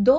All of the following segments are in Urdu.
2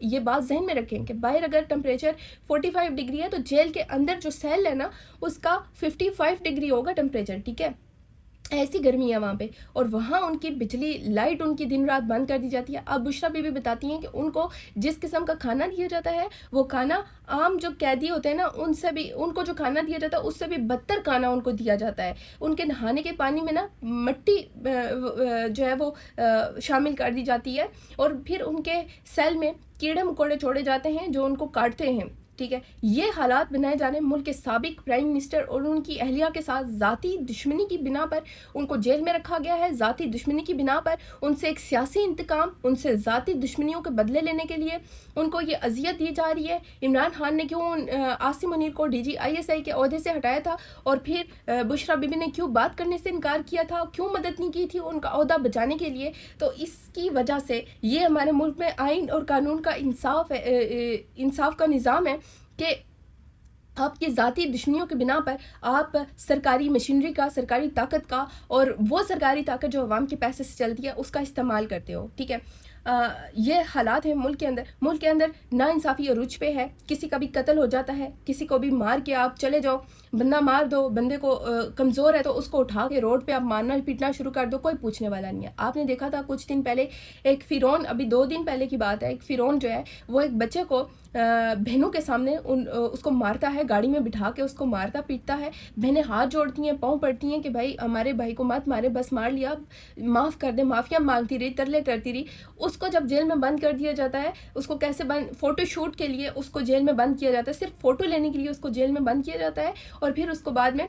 یہ بات ذہن میں رکھیں کہ باہر اگر ٹمپریچر 45 ڈگری ہے تو جیل کے اندر جو سیل ہے نا اس کا 55 ڈگری ہوگا ٹمپریچر، ٹھیک ہے، ایسی گرمی ہے وہاں پہ، اور وہاں ان کی بجلی لائٹ ان کی دن رات بند کر دی جاتی ہے۔ اب بشرا بی بی بتاتی ہیں کہ ان کو جس قسم کا کھانا دیا جاتا ہے وہ کھانا عام جو قیدی ہوتے ہیں نا ان سے بھی، ان کو جو کھانا دیا جاتا ہے اس سے بھی بدتر کھانا ان کو دیا جاتا ہے۔ ان کے نہانے کے پانی میں نا مٹی جو ہے وہ شامل کر دی جاتی ہے، اور پھر ان کے سیل میں کیڑے مکوڑے چھوڑے جاتے ہیں جو ان کو کاٹتے ہیں، ٹھیک ہے۔ یہ حالات بنائے جا رہے ہیں ملک کے سابق پرائم منسٹر اور ان کی اہلیہ کے ساتھ ذاتی دشمنی کی بنا پر ان کو جیل میں رکھا گیا ہے، ذاتی دشمنی کی بنا پر ان سے ایک سیاسی انتقام، ان سے ذاتی دشمنیوں کے بدلے لینے کے لیے ان کو یہ اذیت دی جا رہی ہے۔ عمران خان نے کیوں عاصم منیر کو ڈی جی ISI کے عہدے سے ہٹایا تھا، اور پھر بشرا بی بی نے کیوں بات کرنے سے انکار کیا تھا، کیوں مدد نہیں کی تھی ان کا عہدہ بچانے کے لیے؟ تو اس کی وجہ سے یہ ہمارے ملک میں آئین اور قانون کا انصاف کا نظام ہے کہ آپ کی ذاتی دشمنیوں کے بنا پر آپ سرکاری مشینری کا، سرکاری طاقت کا، اور وہ سرکاری طاقت جو عوام کے پیسے سے چلتی ہے اس کا استعمال کرتے ہو، ٹھیک ہے۔ یہ حالات ہیں ملک کے اندر ناانصافی عروج پہ ہے، کسی کا بھی قتل ہو جاتا ہے، کسی کو بھی مار کے آپ چلے جاؤ، بندہ مار دو، بندے کو کمزور ہے تو اس کو اٹھا کے روڈ پہ آپ مارنا پیٹنا شروع کر دو، کوئی پوچھنے والا نہیں ہے۔ آپ نے دیکھا تھا کچھ دن پہلے ایک فرعون، ابھی 2 دن پہلے کی بات ہے، ایک فرعون جو ہے وہ ایک بچے کو بہنوں کے سامنے اس کو مارتا ہے، گاڑی میں بٹھا کے اس کو مارتا پیٹتا ہے، بہنیں ہاتھ جوڑتی ہیں، پاؤں پڑتی ہیں کہ بھائی ہمارے بھائی کو مت مارے، بس مار لیا، معاف کر دے، معافیاں مانگتی رہی، ترلے کرتی رہی۔ اس کو جب جیل میں بند کر دیا جاتا ہے، اس کو کیسے فوٹو شوٹ کے لیے اس کو جیل میں بند کیا جاتا ہے، صرف فوٹو لینے کے لیے اس کو جیل میں بند کیا جاتا ہے، اور پھر اس کو بعد میں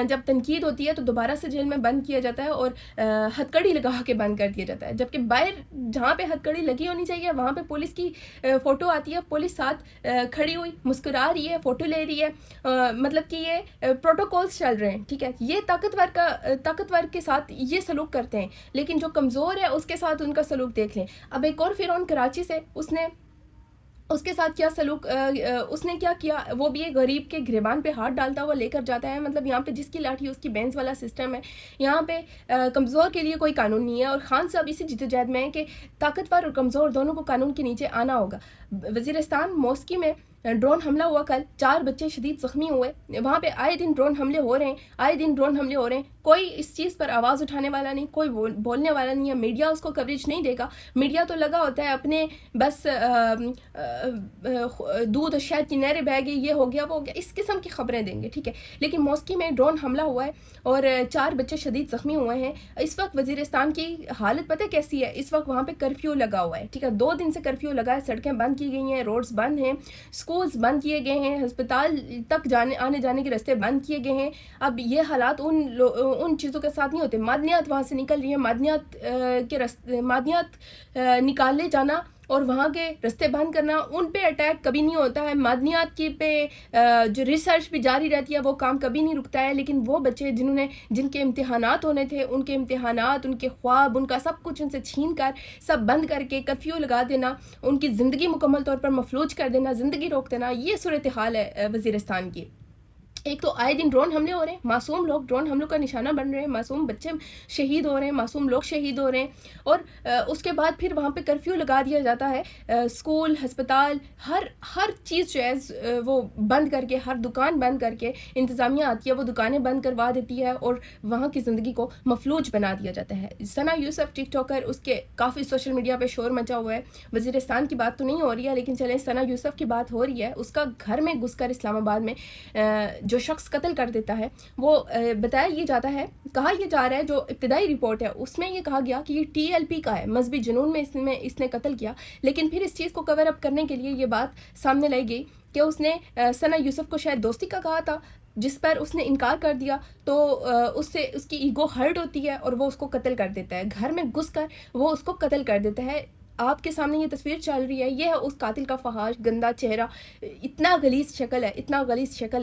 جب تنقید ہوتی ہے تو دوبارہ سے جیل میں بند کیا جاتا ہے اور ہتھ کڑی لگا کے بند کر دیا جاتا ہے، جبکہ باہر جہاں پہ ہتھ کڑی لگی ہونی چاہیے وہاں پہ پولیس کی فوٹو آتی ہے، پولیس ساتھ کھڑی ہوئی مسکرا رہی ہے، فوٹو لے رہی ہے، مطلب کہ یہ پروٹوکولز چل رہے ہیں، ٹھیک ہے۔ یہ طاقتور کے ساتھ یہ سلوک کرتے ہیں، لیکن جو کمزور ہے اس کے ساتھ ان کا سلوک دیکھ لیں۔ اب ایک اور فرعون کراچی سے، اس کے ساتھ کیا سلوک، اس نے کیا کیا، وہ بھی ایک غریب کے گریبان پہ ہاتھ ڈالتا ہوا لے کر جاتا ہے، مطلب یہاں پہ جس کی لاٹھی اس کی بینس والا سسٹم ہے، یہاں پہ کمزور کے لیے کوئی قانون نہیں ہے، اور خان صاحب اسی جدوجہد میں ہیں کہ طاقتور اور کمزور دونوں کو قانون کے نیچے آنا ہوگا۔ وزیرستان موسکی میں ڈرون حملہ ہوا کل، 4 بچے شدید زخمی ہوئے، وہاں پہ آئے دن ڈرون حملے ہو رہے ہیں، کوئی اس چیز پر آواز اٹھانے والا نہیں، کوئی بولنے والا نہیں ہے، میڈیا اس کو کوریج نہیں دے گا، میڈیا تو لگا ہوتا ہے اپنے بس دودھ اور شہد کی نہریں بہہ گئی، یہ ہو گیا وہ ہو گیا، اس قسم کی خبریں دیں گے، ٹھیک ہے۔ لیکن موسکی میں ڈرون حملہ ہوا ہے اور 4 بچے شدید زخمی ہوئے ہیں۔ اس وقت وزیرستان کی حالت پتہ کیسی ہے؟ اس وقت وہاں پہ کرفیو لگا ہوا ہے، ٹھیک ہے، 2 دن سے کرفیو لگا ہے، سڑکیں بند کی گئی ہیں، روڈز بند ہیں، سکولز بند کیے گئے ہیں، ہسپتال تک آنے جانے کے راستے بند کیے گئے ہیں۔ اب یہ حالات ان چیزوں کے ساتھ نہیں ہوتے، معدنیات وہاں سے نکل رہی ہیں، معدنیات نکالے جانا اور وہاں کے رستے بند کرنا، ان پہ اٹیک کبھی نہیں ہوتا ہے، معدنیات کی پہ جو ریسرچ بھی جاری رہتی ہے وہ کام کبھی نہیں رکتا ہے، لیکن وہ بچے جن کے امتحانات ہونے تھے، ان کے امتحانات، ان کے خواب، ان کا سب کچھ ان سے چھین کر، سب بند کر کے کرفیو لگا دینا، ان کی زندگی مکمل طور پر مفلوج کر دینا، زندگی روک دینا، یہ صورتحال ہے وزیرستان کی۔ ایک تو آئے دن ڈرون حملے ہو رہے ہیں، معصوم لوگ ڈرون حملوں کا نشانہ بن رہے ہیں، معصوم بچے شہید ہو رہے ہیں، معصوم لوگ شہید ہو رہے ہیں، اور اس کے بعد پھر وہاں پہ کرفیو لگا دیا جاتا ہے، اسکول، ہسپتال، ہر چیز جو ہے وہ بند کر کے، ہر دکان بند کر کے انتظامیہ آتی ہے، وہ دکانیں بند کروا دیتی ہے اور وہاں کی زندگی کو مفلوج بنا دیا جاتا ہے۔ ثنا یوسف ٹک ٹاکر، اس کے کافی سوشل میڈیا پہ شور مچا ہوا ہے، وزیرستان کی بات تو نہیں ہو رہی ہے لیکن چلیں ثنا یوسف کی بات ہو رہی ہے، اس کا گھر میں گھس کر اسلام آباد میں جو شخص قتل کر دیتا ہے، وہ بتایا یہ جاتا ہے، کہا یہ جا رہا ہے، جو ابتدائی رپورٹ ہے اس میں یہ کہا گیا کہ یہ TLP کا ہے، مذہبی جنون میں اس نے قتل کیا، لیکن پھر اس چیز کو کور اپ کرنے کے لیے یہ بات سامنے لائی گئی کہ اس نے ثنا یوسف کو شاید دوستی کا کہا تھا، جس پر اس نے انکار کر دیا، تو اس کی ایگو ہرٹ ہوتی ہے اور وہ اس کو قتل کر دیتا ہے، گھر میں گھس کر وہ اس کو قتل کر دیتا ہے۔ آپ کے سامنے یہ تصویر چل رہی ہے، یہ ہے اس قاتل کا فحاش گندا چہرہ، اتنا غلیظ شکل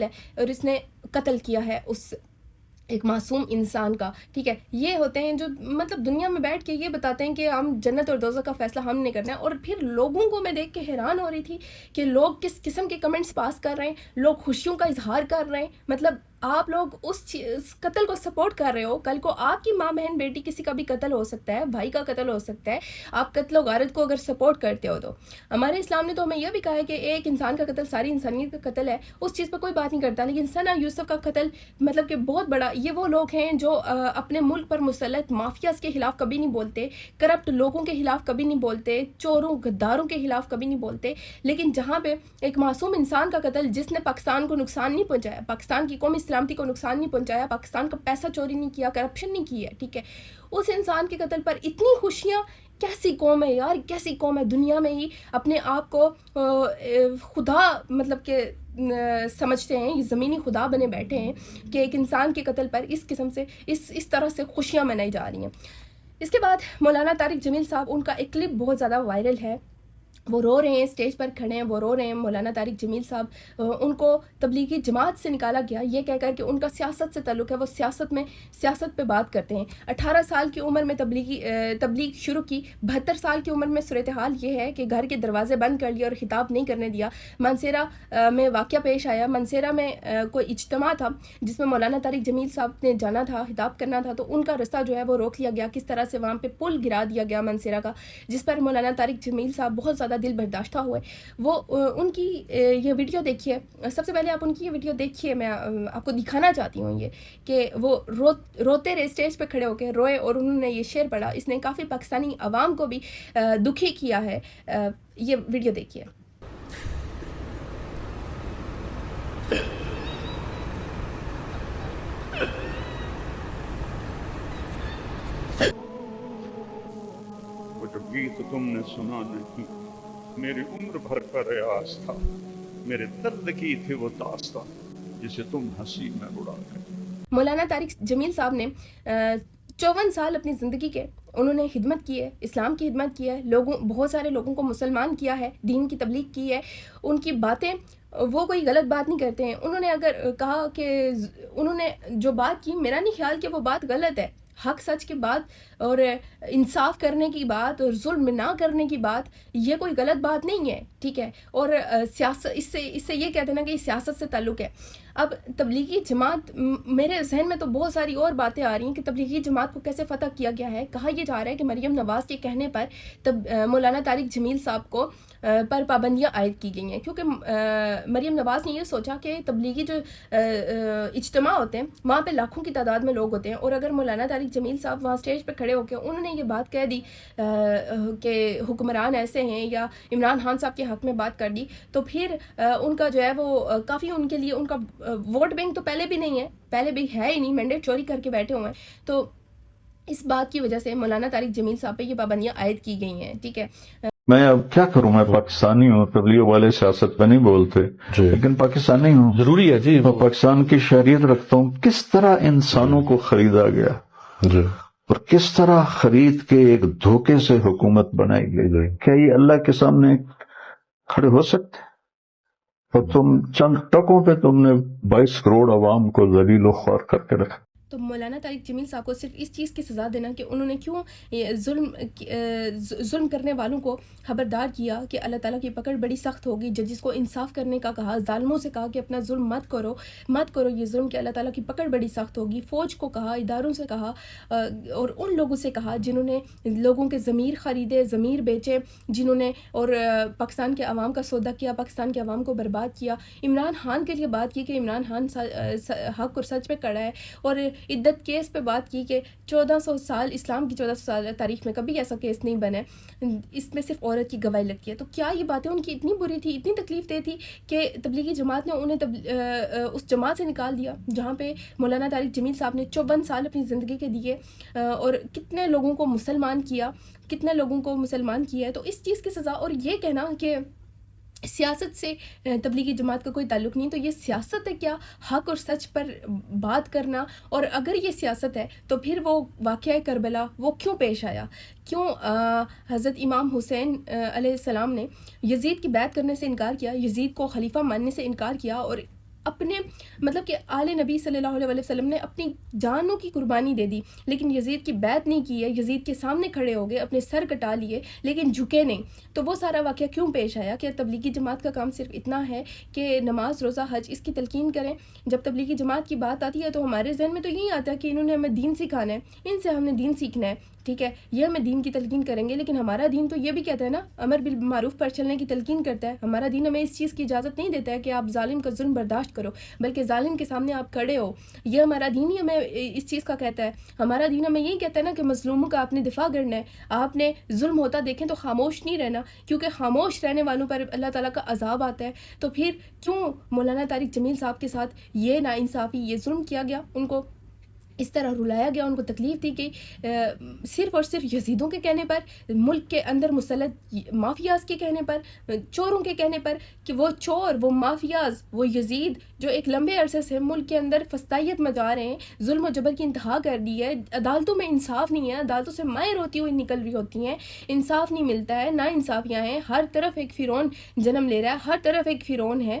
ہے اور اس نے قتل کیا ہے اس ایک معصوم انسان کا، ٹھیک ہے۔ یہ ہوتے ہیں جو مطلب دنیا میں بیٹھ کے یہ بتاتے ہیں کہ ہم جنت اور دوزخ کا فیصلہ ہم نے کرنا ہے، اور پھر لوگوں کو میں دیکھ کے حیران ہو رہی تھی کہ لوگ کس قسم کے کمنٹس پاس کر رہے ہیں، لوگ خوشیوں کا اظہار کر رہے ہیں، مطلب آپ لوگ اس قتل کو سپورٹ کر رہے ہو. کل کو آپ کی ماں بہن بیٹی کسی کا بھی قتل ہو سکتا ہے, بھائی کا قتل ہو سکتا ہے. آپ قتل و غارت کو اگر سپورٹ کرتے ہو تو ہمارے اسلام نے تو ہمیں یہ بھی کہا ہے کہ ایک انسان کا قتل ساری انسانیت کا قتل ہے, اس چیز پر کوئی بات نہیں کرتا. لیکن ثنا یوسف کا قتل مطلب کہ بہت بڑا, یہ وہ لوگ ہیں جو اپنے ملک پر مسلط مافیاز کے خلاف کبھی نہیں بولتے, کرپٹ لوگوں کے خلاف کبھی نہیں بولتے, چوروں غداروں کے خلاف کبھی نہیں بولتے. لیکن جہاں پہ ایک معصوم انسان کا قتل جس نے پاکستان کو نقصان نہیں پہنچایا, پاکستان کی قومی سلامتی کو نقصان نہیں پہنچایا, پاکستان کا پیسہ چوری نہیں کیا, کرپشن نہیں کی ہے, ٹھیک ہے, اس انسان کے قتل پر اتنی خوشیاں, کیسی قوم ہے یار, کیسی قوم ہے دنیا میں ہی اپنے آپ کو خدا مطلب کہ سمجھتے ہیں, یہ زمینی خدا بنے بیٹھے ہیں کہ ایک انسان کے قتل پر اس قسم سے اس طرح سے خوشیاں منائی جا رہی ہیں. اس کے بعد مولانا طارق جمیل صاحب, ان کا ایک کلپ بہت زیادہ وائرل ہے, وہ رو رہے ہیں, اسٹیج پر کھڑے ہیں, وہ رو رہے ہیں. مولانا طارق جمیل صاحب, ان کو تبلیغی جماعت سے نکالا گیا یہ کہہ کر کہ ان کا سیاست سے تعلق ہے, وہ سیاست پہ بات کرتے ہیں. 18 سال کی عمر میں تبلیغ شروع کی, 72 سال کی عمر میں صورتحال یہ ہے کہ گھر کے دروازے بند کر لیے اور خطاب نہیں کرنے دیا. مانسیرا میں واقعہ پیش آیا, مانسیرا میں کوئی اجتماع تھا جس میں مولانا طارق جمیل صاحب نے جانا تھا, خطاب کرنا تھا, تو ان کا رستہ جو ہے وہ روک لیا گیا. کس طرح سے وہاں پہ پل گرا دیا گیا مانسیرا کا, جس پر مولانا طارق جمیل صاحب بہت زیادہ دل برداشتہ ہوئے. وہ ان کی یہ ویڈیو دیکھیے, سب سے پہلے آپ ان کی یہ ویڈیو دیکھیے, میں آپ کو دکھانا چاہتی ہوں یہ کہ وہ روتے رہے, اسٹیج پہ کھڑے ہو کے روئے, اور انہوں نے یہ شعر پڑھا. اس نے کافی پاکستانی عوام کو بھی دکھی کیا ہے. یہ ویڈیو دیکھیے. وہ جو گیت تم نے سنا نہیں, میری عمر بھر کا ریاض تھا, میرے درد کی تھی وہ داستان جسے تم ہنسی میں اڑا گئے. مولانا طارق جمیل صاحب نے 54 سال اپنی زندگی کے انہوں نے خدمت کی ہے, اسلام کی خدمت کی ہے, بہت سارے لوگوں کو مسلمان کیا ہے, دین کی تبلیغ کی ہے. ان کی باتیں, وہ کوئی غلط بات نہیں کرتے ہیں. انہوں نے اگر کہا کہ انہوں نے جو بات کی, میرا نہیں خیال کہ وہ بات غلط ہے. حق سچ کی بات اور انصاف کرنے کی بات اور ظلم نہ کرنے کی بات, یہ کوئی غلط بات نہیں ہے, ٹھیک ہے. اور سیاست, اس سے یہ کہتے ہیں نا کہ سیاست سے تعلق ہے. اب تبلیغی جماعت, میرے ذہن میں تو بہت ساری اور باتیں آ رہی ہیں کہ تبلیغی جماعت کو کیسے فتح کیا گیا ہے. کہا یہ جا رہا ہے کہ مریم نواز کے کہنے پر مولانا طارق جمیل صاحب کو پر پابندیاں عائد کی گئی ہیں, کیونکہ مریم نواز نے یہ سوچا کہ تبلیغی جو اجتماع ہوتے ہیں وہاں پہ لاکھوں کی تعداد میں لوگ ہوتے ہیں, اور اگر مولانا طارق جمیل صاحب وہاں اسٹیج پہ کھڑے ہو کے انہوں نے یہ بات کہہ دی کہ حکمران ایسے ہیں, یا عمران خان صاحب کے حق میں بات کر دی, تو پھر ان کا جو ہے وہ کافی, ان کے لیے ان کا ووٹ بینک تو پہلے بھی نہیں ہے, پہلے بھی ہے ہی نہیں, مینڈیٹ چوری کر کے بیٹھے ہوئے ہیں. تو اس بات کی وجہ سے مولانا طارق جمیل صاحب پہ یہ پابندیاں عائد کی گئی ہیں, ٹھیک ہے. میں اب کیا کروں, میں پاکستانی ہوں, تبلیغ والے سیاست پہ نہیں بولتے, لیکن پاکستانی ہوں, ضروری ہے جی, میں پاکستان کی شہریت رکھتا ہوں. کس طرح انسانوں کو خریدا گیا اور کس طرح خرید کے ایک دھوکے سے حکومت بنائی گئی. کیا یہ اللہ کے سامنے کھڑے ہو سکتے؟ اور تم چند ٹکوں پہ تم نے 22 کروڑ عوام کو ذلیل و خوار کر کے رکھا. تو مولانا طارق جمیل صاحب کو صرف اس چیز کی سزا دینا کہ انہوں نے کیوں ظلم کرنے والوں کو خبردار کیا کہ اللہ تعالیٰ کی پکڑ بڑی سخت ہوگی. ججز کو انصاف کرنے کا کہا, ظالموں سے کہا کہ اپنا ظلم مت کرو یہ ظلم, کہ اللہ تعالیٰ کی پکڑ بڑی سخت ہوگی. فوج کو کہا, اداروں سے کہا, اور ان لوگوں سے کہا جنہوں نے لوگوں کے ضمیر خریدے, ضمیر بیچے, جنہوں نے اور پاکستان کے عوام کا سودا کیا, پاکستان کے عوام کو برباد کیا. عمران خان کے لیے بات کی کہ عمران خان حق اور سچ پہ کڑا ہے, اور عدت کیس پہ بات کی کہ 1400 سال, اسلام کی 1400 سال تاریخ میں کبھی ایسا کیس نہیں بنا ہے, اس میں صرف عورت کی گواہی لگتی ہے. تو کیا یہ باتیں ان کی اتنی بری تھی, اتنی تکلیف دہ تھی کہ تبلیغی جماعت نے انہیں اس جماعت سے نکال دیا جہاں پہ مولانا طارق جمیل صاحب نے 54 سال اپنی زندگی کے دیے, اور کتنے لوگوں کو مسلمان کیا, تو اس چیز کی سزا. اور یہ کہنا کہ سیاست سے تبلیغی جماعت کا کوئی تعلق نہیں, تو یہ سیاست ہے کیا؟ حق اور سچ پر بات کرنا. اور اگر یہ سیاست ہے تو پھر وہ واقعہ کربلا وہ کیوں پیش آیا؟ کیوں حضرت امام حسین علیہ السلام نے یزید کی بیعت کرنے سے انکار کیا, یزید کو خلیفہ ماننے سے انکار کیا, اور اپنے مطلب کہ آل نبی صلی اللہ علیہ وسلم نے اپنی جانوں کی قربانی دے دی، لیکن یزید کی بیعت نہیں کی ہے، یزید کے سامنے کھڑے ہو گئے، اپنے سر کٹا لیے لیکن جھکے نہیں. تو وہ سارا واقعہ کیوں پیش آیا؟ کہ تبلیغی جماعت کا کام صرف اتنا ہے کہ نماز، روزہ، حج اس کی تلقین کریں. جب تبلیغی جماعت کی بات آتی ہے تو ہمارے ذہن میں تو یہی آتا ہے کہ انہوں نے ہمیں دین سکھانا ہے، ان سے ہم نے دین سیکھنا ہے، ٹھیک ہے، یہ ہمیں دین کی تلقین کریں گے. لیکن ہمارا دین تو یہ بھی کہتا ہے نا، امر بالمعروف پر چلنے کی تلقین کرتا ہے. ہمارا دین ہمیں اس چیز کی اجازت نہیں دیتا ہے کہ آپ ظالم کا ظلم برداشت کرو، بلکہ ظالم کے سامنے آپ کھڑے ہو. یہ ہمارا دین ہی ہمیں اس چیز کا کہتا ہے. ہمارا دین ہمیں یہی کہتا ہے نا کہ مظلوموں کا آپ نے دفاع کرنا ہے. آپ نے ظلم ہوتا دیکھیں تو خاموش نہیں رہنا، کیونکہ خاموش رہنے والوں پر اللہ تعالیٰ کا عذاب آتا ہے. تو پھر کیوں مولانا طارق جمیل صاحب کے ساتھ یہ ناانصافی، یہ ظلم کیا گیا، ان کو اس طرح رلایا گیا، ان کو تکلیف دی گئی، صرف اور صرف یزیدوں کے کہنے پر، ملک کے اندر مسلط مافیاز کے کہنے پر، چوروں کے کہنے پر، کہ وہ چور، وہ مافیاز، وہ یزید جو ایک لمبے عرصے سے ملک کے اندر فسطائیت مچا رہے ہیں، ظلم و جبر کی انتہا کر دی ہے. عدالتوں میں انصاف نہیں ہے، عدالتوں سے مائر ہوتی ہوئی نکل رہی ہوتی ہیں، انصاف نہیں ملتا ہے، نا انصافیاں ہیں. ہر طرف ایک فرعون جنم لے رہا ہے، ہر طرف ایک فرعون ہے،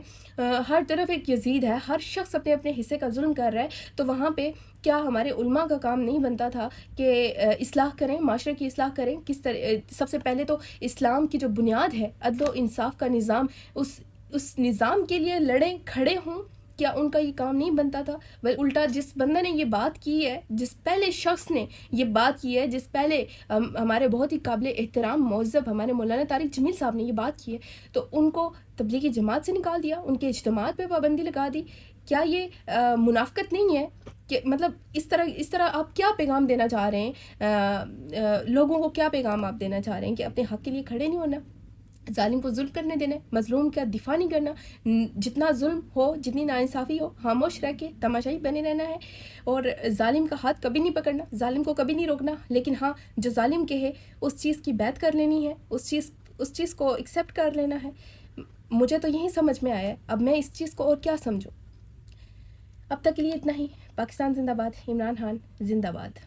ہر طرف ایک یزید ہے، ہر شخص اپنے اپنے حصے کا ظلم کر رہا ہے. تو وہاں پہ کیا ہمارے علماء کا کام نہیں بنتا تھا کہ اصلاح کریں، معاشرے کی اصلاح کریں؟ کس طرح؟ سب سے پہلے تو اسلام کی جو بنیاد ہے عدل و انصاف کا نظام، اس نظام کے لیے لڑیں، کھڑے ہوں. کیا ان کا یہ کام نہیں بنتا تھا؟ الٹا جس بندہ نے یہ بات کی ہے، جس پہلے شخص نے یہ بات کی ہے، جس پہلے ہمارے بہت ہی قابل احترام مہذب ہمارے مولانا طارق جمیل صاحب نے یہ بات کی ہے، تو ان کو تبلیغی جماعت سے نکال دیا، ان کے اجتماعات پہ پابندی لگا دی. کیا یہ منافقت نہیں ہے؟ کہ مطلب اس طرح آپ کیا پیغام دینا چاہ رہے ہیں؟ لوگوں کو کیا پیغام آپ دینا چاہ رہے ہیں؟ کہ اپنے حق کے لیے کھڑے نہیں ہونا، ظالم کو ظلم کرنے دینا، مظلوم کا دفاع نہیں کرنا، جتنا ظلم ہو، جتنی ناانصافی ہو، خاموش رہ کے تماشائی بنے رہنا ہے، اور ظالم کا ہاتھ کبھی نہیں پکڑنا، ظالم کو کبھی نہیں روکنا. لیکن ہاں، جو ظالم کہے اس چیز کی بیعت کر لینی ہے، اس چیز کو ایکسیپٹ کر لینا ہے. مجھے تو یہی سمجھ میں آیا ہے، اب میں اس چیز کو اور کیا سمجھوں. اب تک کے لیے اتنا ہی. پاکستان زندہ باد، عمران خان زندہ باد.